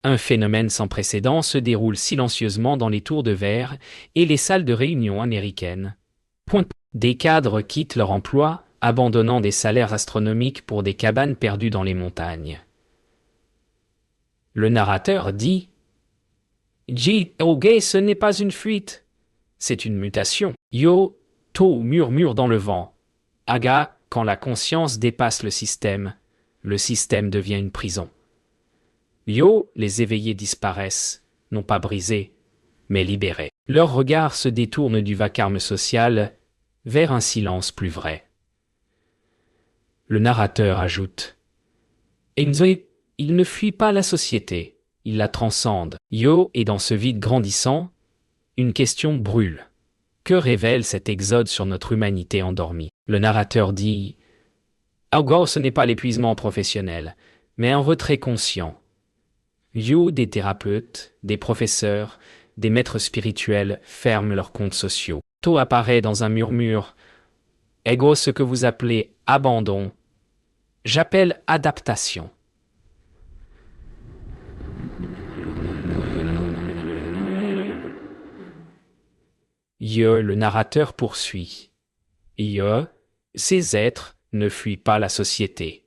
Un phénomène sans précédent se déroule silencieusement dans les tours de verre et les salles de réunion américaines. Des cadres quittent leur emploi, abandonnant des salaires astronomiques pour des cabanes perdues dans les montagnes. Le narrateur dit « J.O.G. ce n'est pas une fuite, c'est une mutation. Yo-To murmure dans le vent. Aga, quand la conscience dépasse le système devient une prison. Yo, les éveillés disparaissent, non pas brisés, mais libérés. Leur regard se détourne du vacarme social vers un silence plus vrai. Le narrateur ajoute « Il ne fuit pas la société, il la transcende. Yo, et dans ce vide grandissant, une question brûle. Que révèle cet exode sur notre humanité endormie ?» Le narrateur dit « Algo, ce n'est pas l'épuisement professionnel, mais un retrait conscient. Yo, des thérapeutes, des professeurs, des maîtres spirituels ferment leurs comptes sociaux. To apparaît dans un murmure. Ego, ce que vous appelez abandon, j'appelle adaptation. » Yo, le narrateur poursuit. Yo, ces êtres ne fuient pas la société.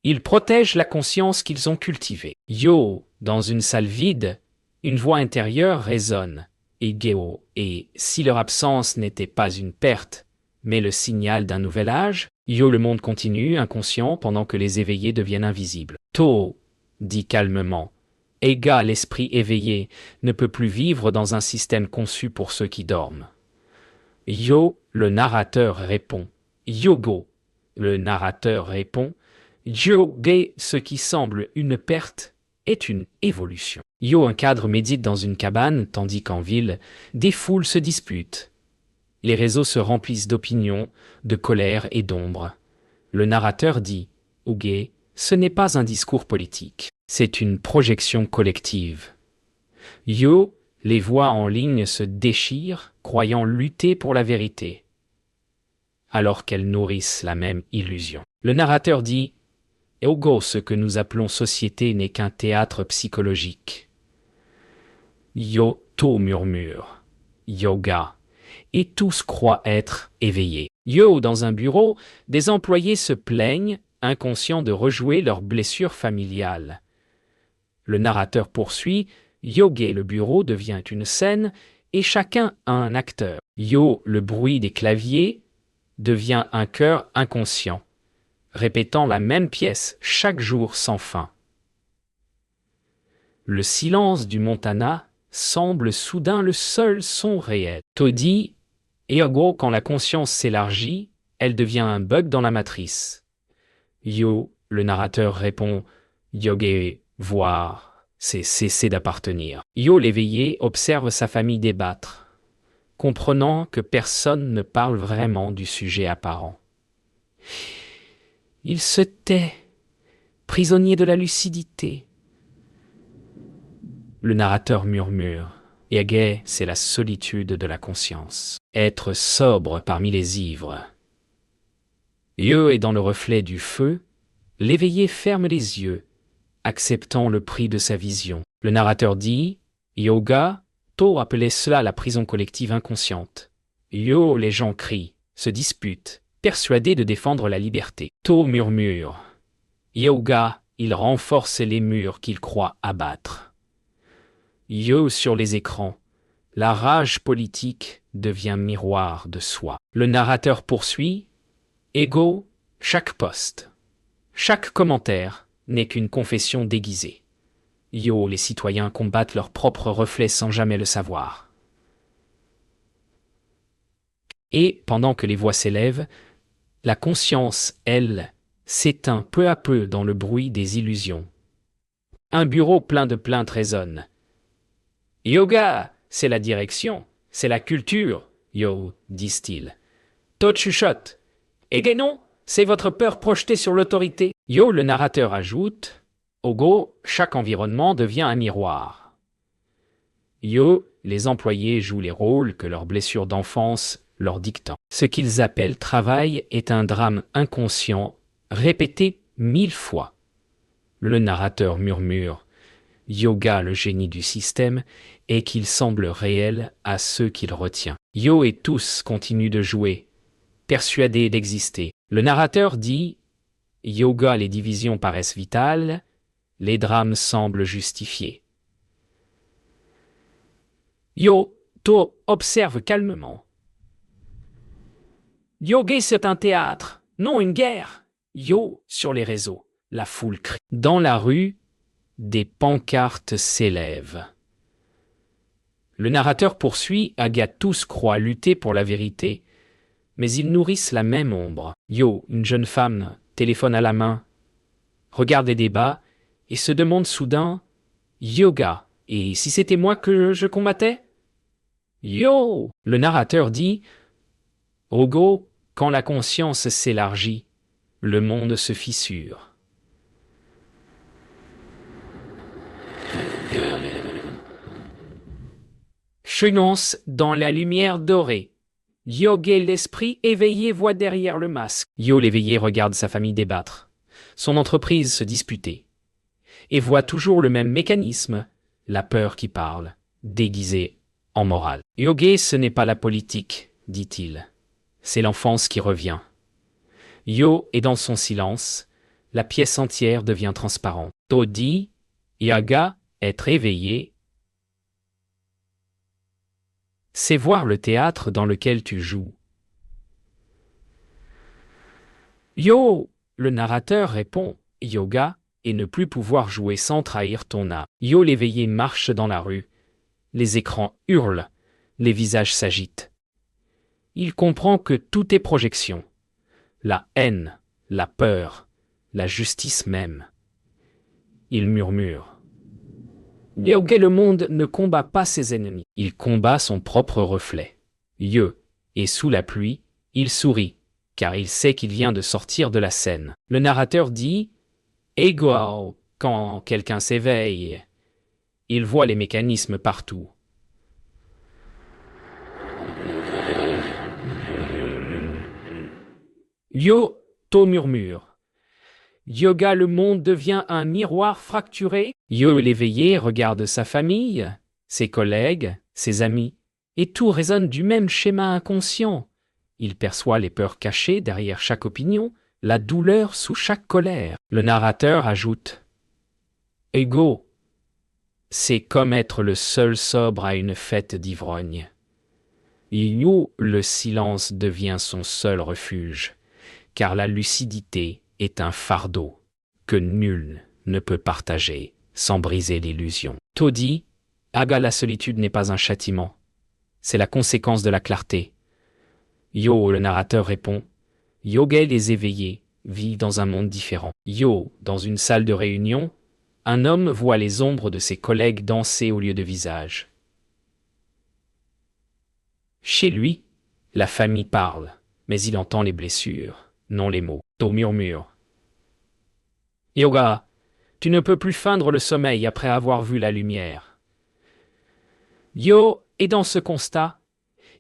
Ils protègent la conscience qu'ils ont cultivée. Yo, dans une salle vide, une voix intérieure résonne. Egeo, et si leur absence n'était pas une perte, mais le signal d'un nouvel âge, Yo, le monde continue, inconscient, pendant que les éveillés deviennent invisibles. To, dit calmement, Ega, l'esprit éveillé, ne peut plus vivre dans un système conçu pour ceux qui dorment. Yo, le narrateur répond. Yogo, le narrateur répond. Yoge, ce qui semble une perte, est une évolution. Yo, un cadre médite dans une cabane, tandis qu'en ville, des foules se disputent. Les réseaux se remplissent d'opinions, de colère et d'ombre. Le narrateur dit « Uge, ce n'est pas un discours politique, c'est une projection collective. » Yo, les voix en ligne se déchirent, croyant lutter pour la vérité, alors qu'elles nourrissent la même illusion. Le narrateur dit « Ego, ce que nous appelons société n'est qu'un théâtre psychologique. » Yo-To murmure « Yoga » et tous croient être éveillés. Yo, dans un bureau, des employés se plaignent, inconscients de rejouer leurs blessures familiales. Le narrateur poursuit, Yoge, le bureau devient une scène et chacun a un acteur. Yo, le bruit des claviers, devient un chœur inconscient, répétant la même pièce chaque jour sans fin. Le silence du Montana semble soudain le seul son réel. Toddy, Ergo, quand la conscience s'élargit, elle devient un bug dans la matrice. Yo, le narrateur répond, Yoge, voir, c'est cesser d'appartenir. Yo, l'éveillé, observe sa famille débattre, comprenant que personne ne parle vraiment du sujet apparent. Il se tait, prisonnier de la lucidité. Le narrateur murmure. Ege, c'est la solitude de la conscience. Être sobre parmi les ivres. Yo est dans le reflet du feu. L'éveillé ferme les yeux, acceptant le prix de sa vision. Le narrateur dit « Yoga », To appelait cela la prison collective inconsciente. Yo, les gens crient, se disputent, persuadés de défendre la liberté. To murmure. Yoga, il renforce les murs qu'il croit abattre. Yo, sur les écrans, la rage politique devient miroir de soi. Le narrateur poursuit. Ego, chaque poste, chaque commentaire n'est qu'une confession déguisée. Yo, les citoyens combattent leurs propres reflets sans jamais le savoir. Et, pendant que les voix s'élèvent, la conscience, elle, s'éteint peu à peu dans le bruit des illusions. Un bureau plein de plaintes résonne. Yoga, c'est la direction, c'est la culture, yo, disent-ils. To chuchote. Et non, c'est votre peur projetée sur l'autorité. Yo, le narrateur ajoute. Ogo, chaque environnement devient un miroir. Yo, les employés jouent les rôles que leurs blessures d'enfance leur dictent. Ce qu'ils appellent travail est un drame inconscient, répété 1000 fois. Le narrateur murmure. Yoga, le génie du système, est qu'il semble réel à ceux qu'il retient. Yo et tous continuent de jouer, persuadés d'exister. Le narrateur dit « Yoga, les divisions paraissent vitales, les drames semblent justifiés. » Yo, To observe calmement. Yoga, c'est un théâtre, non une guerre. Yo, sur les réseaux, la foule crie. Dans la rue, des pancartes s'élèvent. Le narrateur poursuit, Aga tous croient lutter pour la vérité, mais ils nourrissent la même ombre. Yo, une jeune femme, téléphone à la main, regarde les débats et se demande soudain « Yoga, et si c'était moi que je combattais ?» Yo, le narrateur dit « Ogo, quand la conscience s'élargit, le monde se fissure. » Chenance dans la lumière dorée. Yoga, l'esprit éveillé, voit derrière le masque. Yo, l'éveillé, regarde sa famille débattre, son entreprise se disputer, et voit toujours le même mécanisme, la peur qui parle, déguisée en morale. Yoga, ce n'est pas la politique, dit-il, c'est l'enfance qui revient. Yo est dans son silence, la pièce entière devient transparente. To dit, Yaga, être éveillé, c'est voir le théâtre dans lequel tu joues. Yo, le narrateur répond, Yoga, et ne plus pouvoir jouer sans trahir ton âme. Yo, l'éveillé marche dans la rue, les écrans hurlent, les visages s'agitent. Il comprend que tout est projection, la haine, la peur, la justice même. Il murmure. Yoga, le monde ne combat pas ses ennemis, il combat son propre reflet. Yo, et sous la pluie, il sourit, car il sait qu'il vient de sortir de la scène. Le narrateur dit « Ego, quand quelqu'un s'éveille, il voit les mécanismes partout. » Yo, To murmure. Yoga, le monde devient un miroir fracturé. Yo, l'éveillé, regarde sa famille, ses collègues, ses amis, et tout résonne du même schéma inconscient. Il perçoit les peurs cachées derrière chaque opinion, la douleur sous chaque colère. Le narrateur ajoute « Ego, c'est comme être le seul sobre à une fête d'ivrogne. » Yo, le silence devient son seul refuge, car la lucidité est un fardeau que nul ne peut partager sans briser l'illusion. To dit, Aga, la solitude n'est pas un châtiment, c'est la conséquence de la clarté. Yo, le narrateur répond, Yoga, les éveillés vivent dans un monde différent. Yo, dans une salle de réunion, un homme voit les ombres de ses collègues danser au lieu de visage. Chez lui, la famille parle, mais il entend les blessures, non les mots. To murmure. Yoga, tu ne peux plus feindre le sommeil après avoir vu la lumière. Yo est dans ce constat,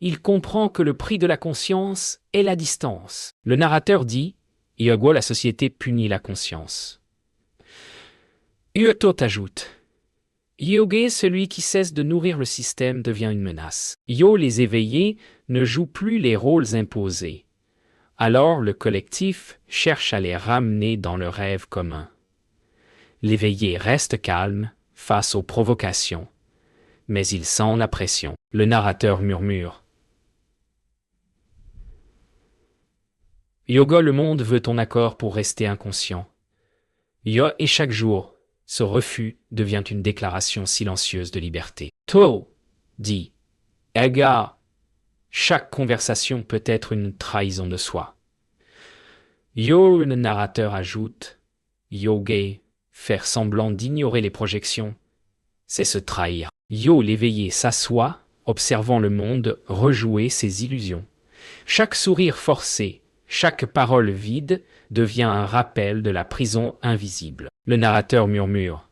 il comprend que le prix de la conscience est la distance. Le narrateur dit, Yoga, la société punit la conscience. To ajoute, Yoga, celui qui cesse de nourrir le système, devient une menace. Yo, les éveillés, ne jouent plus les rôles imposés. Alors le collectif cherche à les ramener dans le rêve commun. L'éveillé reste calme face aux provocations, mais il sent la pression. Le narrateur murmure. Yoga, le monde veut ton accord pour rester inconscient. Yo, et chaque jour, ce refus devient une déclaration silencieuse de liberté. To dit, Aga, chaque conversation peut être une trahison de soi. Yo, le narrateur ajoute, Yoga, faire semblant d'ignorer les projections, c'est se trahir. Yo, l'éveillé s'assoit, observant le monde rejouer ses illusions. Chaque sourire forcé, chaque parole vide devient un rappel de la prison invisible. Le narrateur murmure.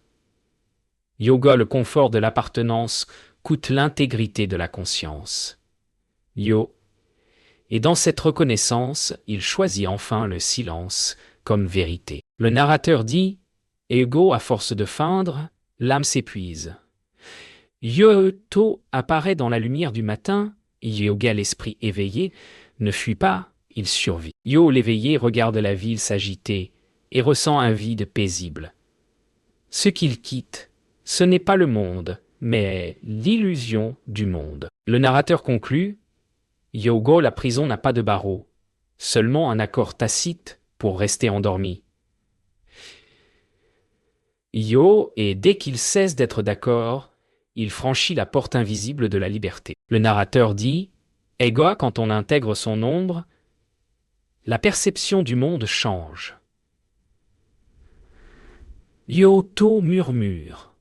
Yoga, le confort de l'appartenance, coûte l'intégrité de la conscience. Yo, et dans cette reconnaissance, il choisit enfin le silence comme vérité. Le narrateur dit, Ego, à force de feindre, l'âme s'épuise. Yo-To apparaît dans la lumière du matin. Yoga, l'esprit éveillé, ne fuit pas, il survit. Yo, l'éveillé, regarde la ville s'agiter et ressent un vide paisible. Ce qu'il quitte, ce n'est pas le monde, mais l'illusion du monde. Le narrateur conclut: Yogo, la prison n'a pas de barreaux, seulement un accord tacite pour rester endormi. Yo, et dès qu'il cesse d'être d'accord, il franchit la porte invisible de la liberté. Le narrateur dit: Ego, quand on intègre son ombre, la perception du monde change. Yo-To murmure: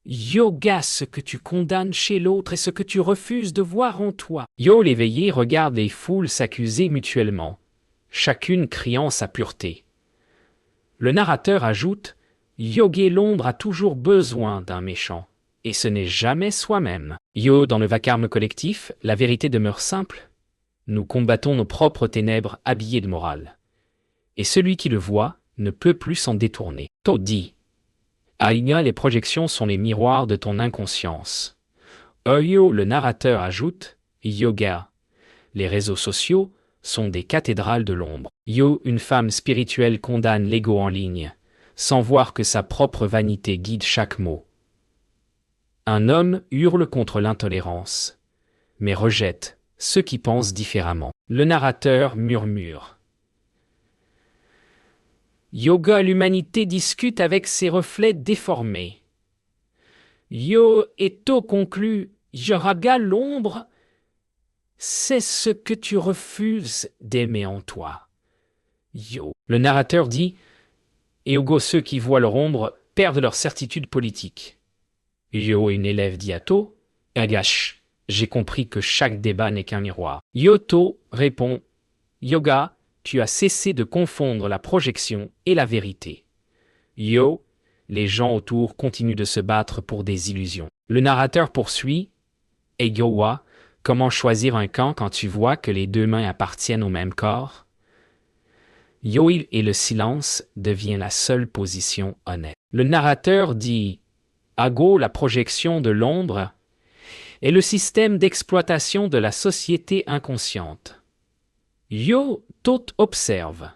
Yoga, ce que tu condamnes chez l'autre et ce que tu refuses de voir en toi. Yo, l'éveillé, regarde les foules s'accuser mutuellement, chacune criant sa pureté. Le narrateur ajoute: Yoga, l'ombre a toujours besoin d'un méchant, et ce n'est jamais soi-même. Yo, dans le vacarme collectif, la vérité demeure simple. Nous combattons nos propres ténèbres habillées de morale. Et celui qui le voit ne peut plus s'en détourner. To dit: Aïga, les projections sont les miroirs de ton inconscience. Yo, le narrateur ajoute: Yoga, les réseaux sociaux sont des cathédrales de l'ombre. Yo, une femme spirituelle condamne l'ego en ligne, sans voir que sa propre vanité guide chaque mot. Un homme hurle contre l'intolérance, mais rejette ceux qui pensent différemment. Le narrateur murmure: Yoga, l'humanité discute avec ses reflets déformés. Yo et To conclut: Yoraga, l'ombre, c'est ce que tu refuses d'aimer en toi. Yo. Le narrateur dit: Yogo, ceux qui voient leur ombre perdent leur certitude politique. Yo, une élève, dit à To: Agash, j'ai compris que chaque débat n'est qu'un miroir. Yo-To répond: Yoga, tu as cessé de confondre la projection et la vérité. Yo, les gens autour continuent de se battre pour des illusions. Le narrateur poursuit: Yowa, comment choisir un camp quand tu vois que les deux mains appartiennent au même corps? Yo, et le silence devient la seule position honnête. Le narrateur dit: Ago, la projection de l'ombre, est le système d'exploitation de la société inconsciente. Yo, To observe.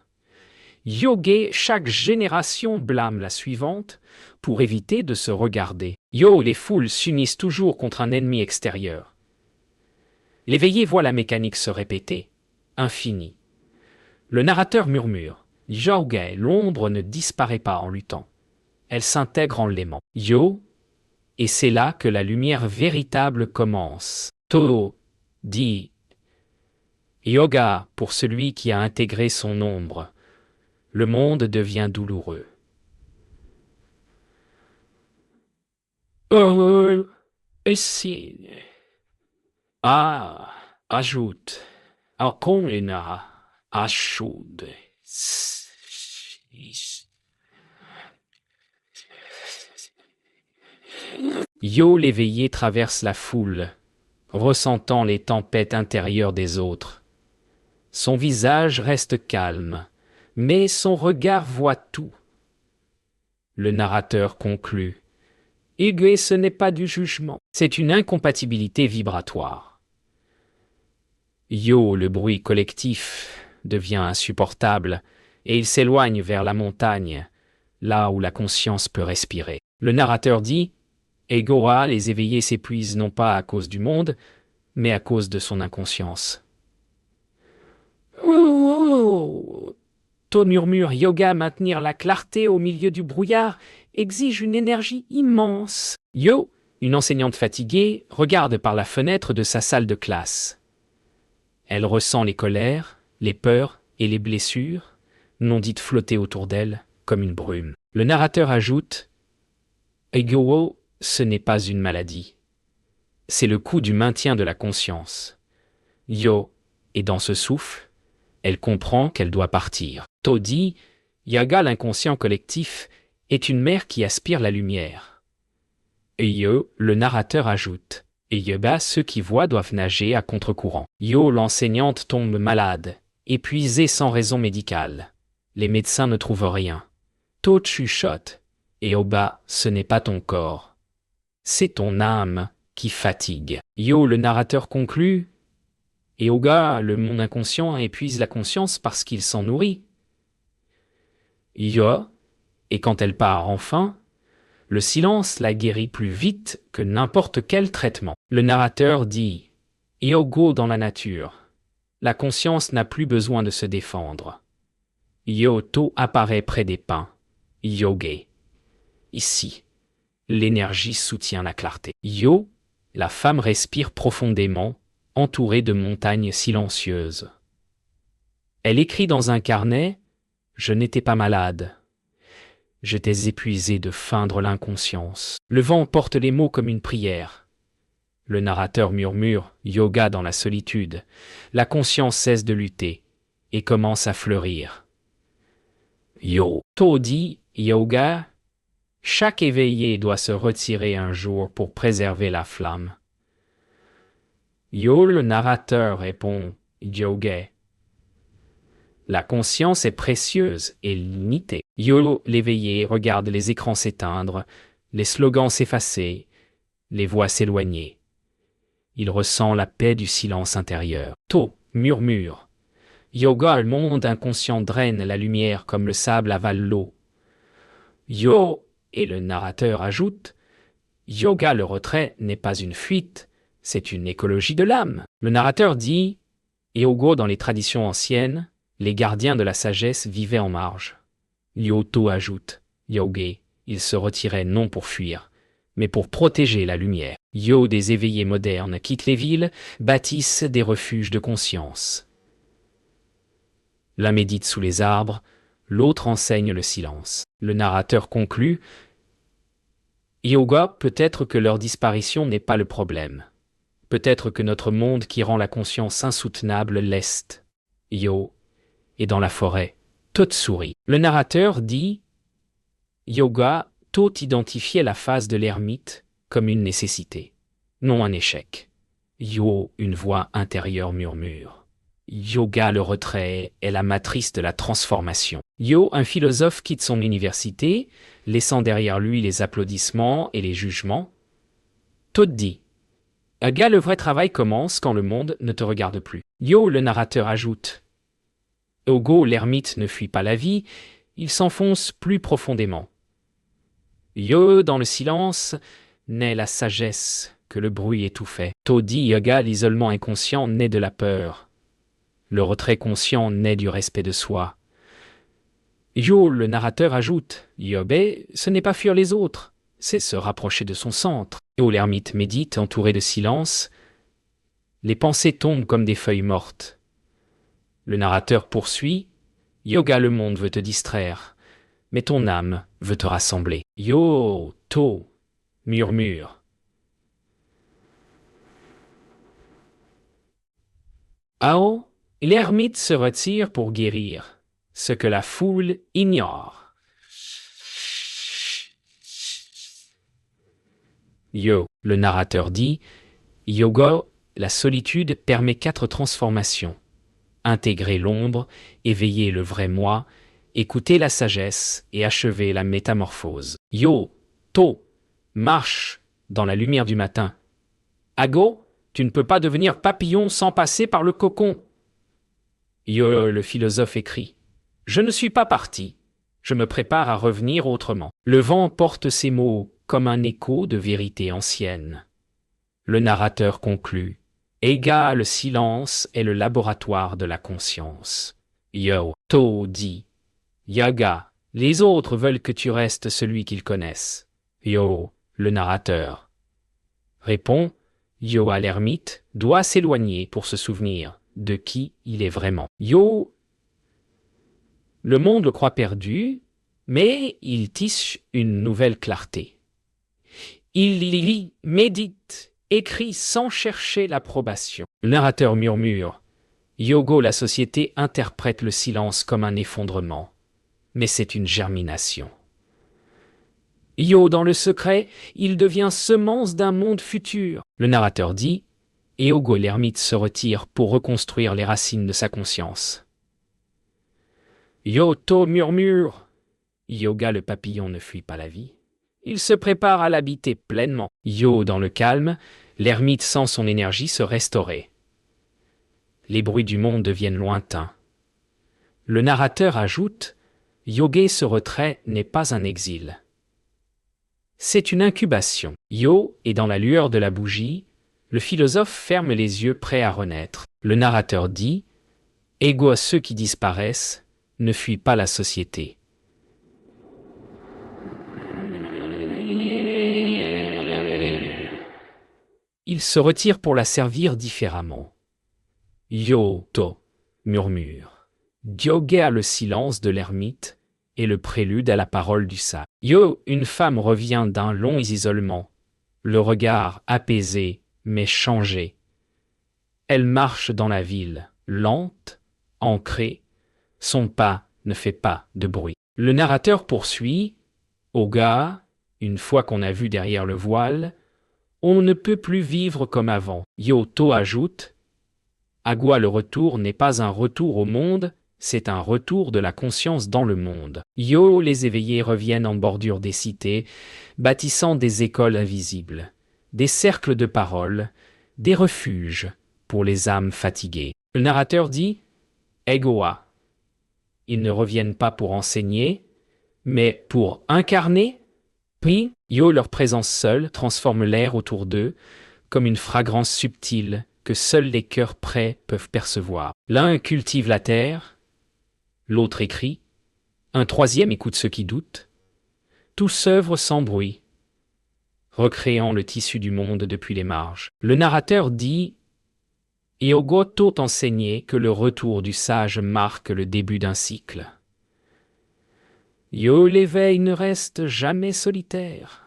Yoga, chaque génération blâme la suivante pour éviter de se regarder. Yo, les foules s'unissent toujours contre un ennemi extérieur. L'éveillé voit la mécanique se répéter, infinie. Le narrateur murmure: Yoga, l'ombre ne disparaît pas en luttant. Elle s'intègre en l'aimant. Yo, et c'est là que la lumière véritable commence. To dit: Yoga, pour celui qui a intégré son ombre, le monde devient douloureux. Et si... ajoute, ajoute. Yo, l'éveillé, traverse la foule, ressentant les tempêtes intérieures des autres. Son visage reste calme, mais son regard voit tout. Le narrateur conclut: Igué, ce n'est pas du jugement, c'est une incompatibilité vibratoire. Yo, le bruit collectif, devient insupportable, et il s'éloigne vers la montagne, là où la conscience peut respirer. Le narrateur dit: Egora, les éveillés s'épuisent non pas à cause du monde, mais à cause de son inconscience. To murmure: Yoga, maintenir la clarté au milieu du brouillard exige une énergie immense. Yo, une enseignante fatiguée, regarde par la fenêtre de sa salle de classe. Elle ressent les colères, les peurs et les blessures, non dites flotter autour d'elle comme une brume. Le narrateur ajoute: Ego, ce n'est pas une maladie. C'est le coût du maintien de la conscience. Yo, et dans ce souffle, elle comprend qu'elle doit partir. To dit: Yaga, l'inconscient collectif, est une mer qui aspire la lumière. Et Yo, le narrateur ajoute: Et Yoba, ceux qui voient doivent nager à contre-courant. Yo, l'enseignante tombe malade, épuisée sans raison médicale. Les médecins ne trouvent rien. To chuchote: Eoba, ce n'est pas ton corps. C'est ton âme qui fatigue. Yo, le narrateur conclut. Eoga, le monde inconscient épuise la conscience parce qu'il s'en nourrit. Yo, et quand elle part enfin, le silence la guérit plus vite que n'importe quel traitement. Le narrateur dit « Yogo dans la nature. La conscience n'a plus besoin de se défendre. Yoto apparaît près des pins. Yoge. Ici, l'énergie soutient la clarté. Yo, la femme respire profondément, entourée de montagnes silencieuses. Elle écrit dans un carnet « Je n'étais pas malade. J'étais épuisé de feindre l'inconscience. » Le vent porte les mots comme une prière. Le narrateur murmure « Yoga dans la solitude ». La conscience cesse de lutter et commence à fleurir. Yo. To dit « Yoga ». Chaque éveillé doit se retirer un jour pour préserver la flamme. Yo, le narrateur répond « Yoga ». La conscience est précieuse et limitée. Yo, l'éveillé, regarde les écrans s'éteindre, les slogans s'effacer, les voix s'éloigner. Il ressent la paix du silence intérieur. To murmure. Yoga, le monde inconscient draine la lumière comme le sable avale l'eau. Yo, et le narrateur ajoute, Yoga, le retrait n'est pas une fuite, c'est une écologie de l'âme. Le narrateur dit, Yogo, dans les traditions anciennes, les gardiens de la sagesse vivaient en marge. Yoto ajoute, Yoge, ils se retiraient non pour fuir, mais pour protéger la lumière. Yo, des éveillés modernes quittent les villes, bâtissent des refuges de conscience. L'un médite sous les arbres, l'autre enseigne le silence. Le narrateur conclut, Yoga, peut-être que leur disparition n'est pas le problème. Peut-être que notre monde qui rend la conscience insoutenable l'est. Yo, et dans la forêt, Tot sourit. Le narrateur dit, Yoga, Tot identifiait la phase de l'ermite comme une nécessité, non un échec. Yo, une voix intérieure murmure. Yoga, le retrait, est la matrice de la transformation. Yo, un philosophe quitte son université, laissant derrière lui les applaudissements et les jugements. Tot dit, Aga, le vrai travail commence quand le monde ne te regarde plus. Yo, le narrateur ajoute, Ogo, l'ermite ne fuit pas la vie, il s'enfonce plus profondément. Yo, dans le silence, naît la sagesse que le bruit étouffait. To dit Yoga, l'isolement inconscient naît de la peur. Le retrait conscient naît du respect de soi. Yo, le narrateur ajoute, Yobe, ce n'est pas fuir les autres, c'est se rapprocher de son centre. Yo, l'ermite médite, entouré de silence. Les pensées tombent comme des feuilles mortes. Le narrateur poursuit, Yoga, le monde veut te distraire, mais ton âme veut te rassembler. Yo, To, murmure. Ao, l'ermite se retire pour guérir, ce que la foule ignore. Yo, le narrateur dit, Yoga, la solitude permet 4 transformations. Intégrer l'ombre, éveiller le vrai moi, écouter la sagesse et achever la métamorphose. Yo, To, marche dans la lumière du matin. Ago, tu ne peux pas devenir papillon sans passer par le cocon. Yo, le philosophe écrit, je ne suis pas parti, je me prépare à revenir autrement. Le vent porte ces mots comme un écho de vérité ancienne. Le narrateur conclut, Ega, le silence est le laboratoire de la conscience. Yo, To dit, Yaga, les autres veulent que tu restes celui qu'ils connaissent. Yo, le narrateur répond, Yo à l'ermite doit s'éloigner pour se souvenir de qui il est vraiment. Yo, le monde le croit perdu, mais il tisse une nouvelle clarté. Il lit, médite, écrit sans chercher l'approbation. Le narrateur murmure, Yogo, la société interprète le silence comme un effondrement, mais c'est une germination. Yo, dans le secret, il devient semence d'un monde futur. Le narrateur dit, Yogo, l'ermite se retire pour reconstruire les racines de sa conscience. Yo, To murmure, Yoga, le papillon ne fuit pas la vie. Il se prépare à l'habiter pleinement. Yo, dans le calme, l'ermite sent son énergie se restaurer. Les bruits du monde deviennent lointains. Le narrateur ajoute « Yoga, ce retrait n'est pas un exil. C'est une incubation. Yo est dans la lueur de la bougie. Le philosophe ferme les yeux prêt à renaître. Le narrateur dit « Ego à ceux qui disparaissent, ne fuis pas la société. » Il se retire pour la servir différemment. Yo, to, murmure. Yoga, le silence de l'ermite, est le prélude à la parole du sage. Yo, une femme revient d'un long isolement, le regard apaisé mais changé. Elle marche dans la ville, lente, ancrée, son pas ne fait pas de bruit. Le narrateur poursuit « Oga, une fois qu'on a vu derrière le voile, on ne peut plus vivre comme avant. » Yoto ajoute « Agua, le retour n'est pas un retour au monde, c'est un retour de la conscience dans le monde. » Yo, les éveillés reviennent en bordure des cités, bâtissant des écoles invisibles, des cercles de parole, des refuges pour les âmes fatiguées. Le narrateur dit « Egoa ». Ils ne reviennent pas pour enseigner, mais pour incarner. Puis, Yo, leur présence seule, transforme l'air autour d'eux comme une fragrance subtile que seuls les cœurs prêts peuvent percevoir. L'un cultive la terre, l'autre écrit, un troisième écoute ceux qui doutent. Tous œuvrent sans bruit, recréant le tissu du monde depuis les marges. Le narrateur dit « Yogo tôt enseigné que le retour du sage marque le début d'un cycle. Yo, l'éveil ne reste jamais solitaire.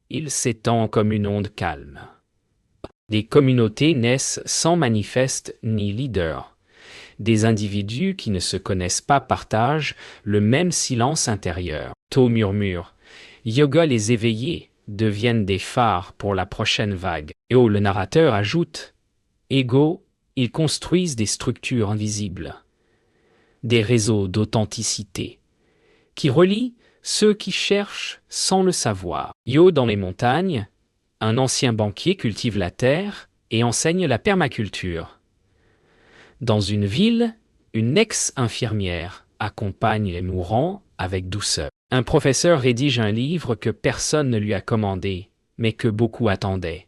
Il s'étend comme une onde calme. Des communautés naissent sans manifeste ni leader. Des individus qui ne se connaissent pas partagent le même silence intérieur. To murmure. Yoga, les éveillés deviennent des phares pour la prochaine vague. Yo, le narrateur ajoute « Ego, ils construisent des structures invisibles, des réseaux d'authenticité, qui relient ceux qui cherchent sans le savoir. » Yo, dans les montagnes, un ancien banquier cultive la terre et enseigne la permaculture. Dans une ville, une ex-infirmière accompagne les mourants avec douceur. Un professeur rédige un livre que personne ne lui a commandé, mais que beaucoup attendaient.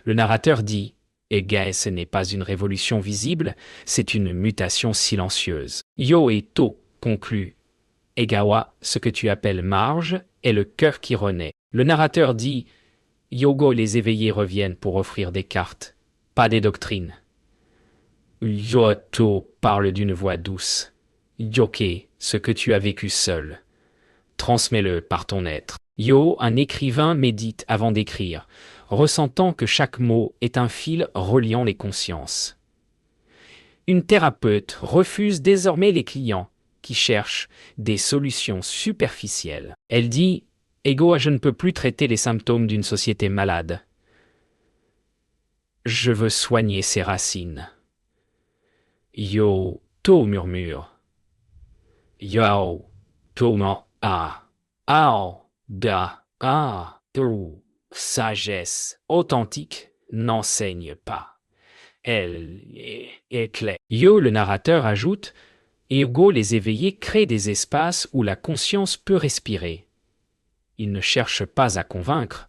Le narrateur dit « Ega, ce n'est pas une révolution visible, c'est une mutation silencieuse. » Yo et To conclut « Egawa, ce que tu appelles marge, est le cœur qui renaît. » Le narrateur dit « Yogo, les éveillés reviennent pour offrir des cartes, pas des doctrines. » Yoto parle d'une voix douce. « Yoke, ce que tu as vécu seul. Transmets-le par ton être. » Yo, un écrivain, médite avant d'écrire, ressentant que chaque mot est un fil reliant les consciences. Une thérapeute refuse désormais les clients qui cherchent des solutions superficielles. Elle dit « Ego, je ne peux plus traiter les symptômes d'une société malade. Je veux soigner ses racines. » Yo, To murmure. Yo, To man, sagesse authentique n'enseigne pas. Elle est claire. Yo, le narrateur ajoute, Ego, les éveillés créent des espaces où la conscience peut respirer. Ils ne cherchent pas à convaincre,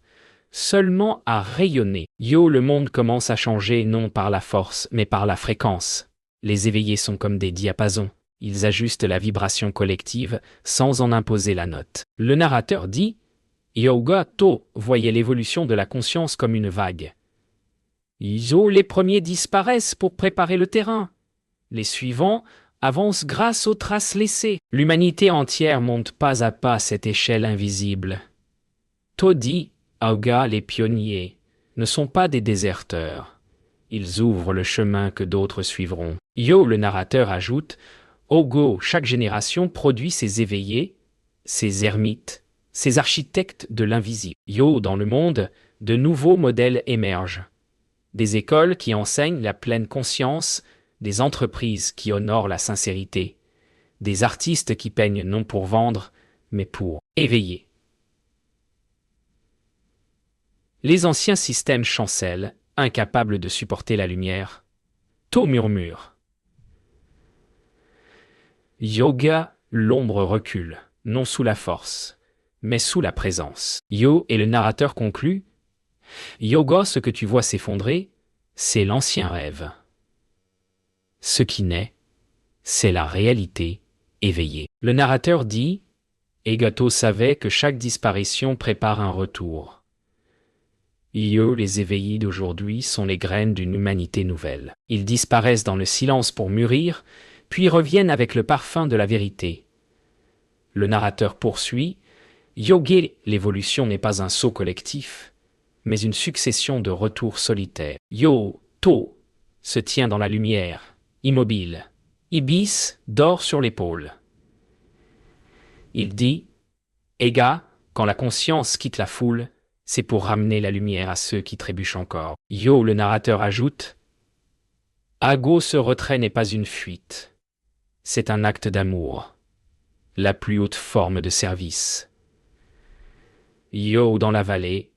seulement à rayonner. Yo, le monde commence à changer non par la force, mais par la fréquence. Les éveillés sont comme des diapasons. Ils ajustent la vibration collective sans en imposer la note. Le narrateur dit « Yoga To voyait l'évolution de la conscience comme une vague. Yo, les premiers disparaissent pour préparer le terrain. Les suivants avancent grâce aux traces laissées. L'humanité entière monte pas à pas cette échelle invisible. To dit « Yoga, les pionniers ne sont pas des déserteurs. Ils ouvrent le chemin que d'autres suivront. » Yo, le narrateur ajoute « Ogo, chaque génération produit ses éveillés, ses ermites, ses architectes de l'invisible. » Yo, dans le monde, de nouveaux modèles émergent. Des écoles qui enseignent la pleine conscience, des entreprises qui honorent la sincérité, des artistes qui peignent non pour vendre, mais pour éveiller. Les anciens systèmes chancellent, incapables de supporter la lumière. To murmure. Yoga, l'ombre recule, non sous la force, mais sous la présence. Yo et le narrateur conclut. Yoga, ce que tu vois s'effondrer, c'est l'ancien rêve. Ce qui naît, c'est la réalité éveillée. Le narrateur dit, Egato savait que chaque disparition prépare un retour. Yo, les éveillés d'aujourd'hui sont les graines d'une humanité nouvelle. Ils disparaissent dans le silence pour mûrir, puis reviennent avec le parfum de la vérité. Le narrateur poursuit, Yoga, l'évolution n'est pas un saut collectif, mais une succession de retours solitaires. Yo, To, se tient dans la lumière, immobile. Ibis dort sur l'épaule. Il dit, Ega, quand la conscience quitte la foule, c'est pour ramener la lumière à ceux qui trébuchent encore. Yo, le narrateur ajoute, Ago, ce retrait n'est pas une fuite. C'est un acte d'amour, la plus haute forme de service. Yo, dans la vallée,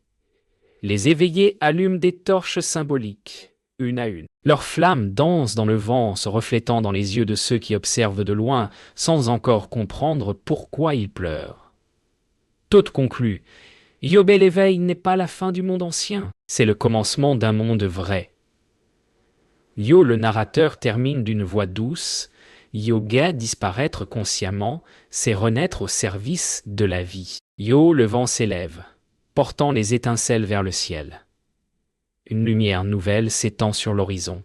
les éveillés allument des torches symboliques, une à une. Leurs flammes dansent dans le vent, se reflétant dans les yeux de ceux qui observent de loin, sans encore comprendre pourquoi ils pleurent. Thoth conclut, Yobé l'éveil n'est pas la fin du monde ancien, c'est le commencement d'un monde vrai. Yo, le narrateur, termine d'une voix douce, Yoga, disparaître consciemment, c'est renaître au service de la vie. Yo, le vent s'élève, portant les étincelles vers le ciel. Une lumière nouvelle s'étend sur l'horizon,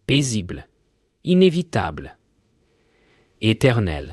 paisible, inévitable, éternelle.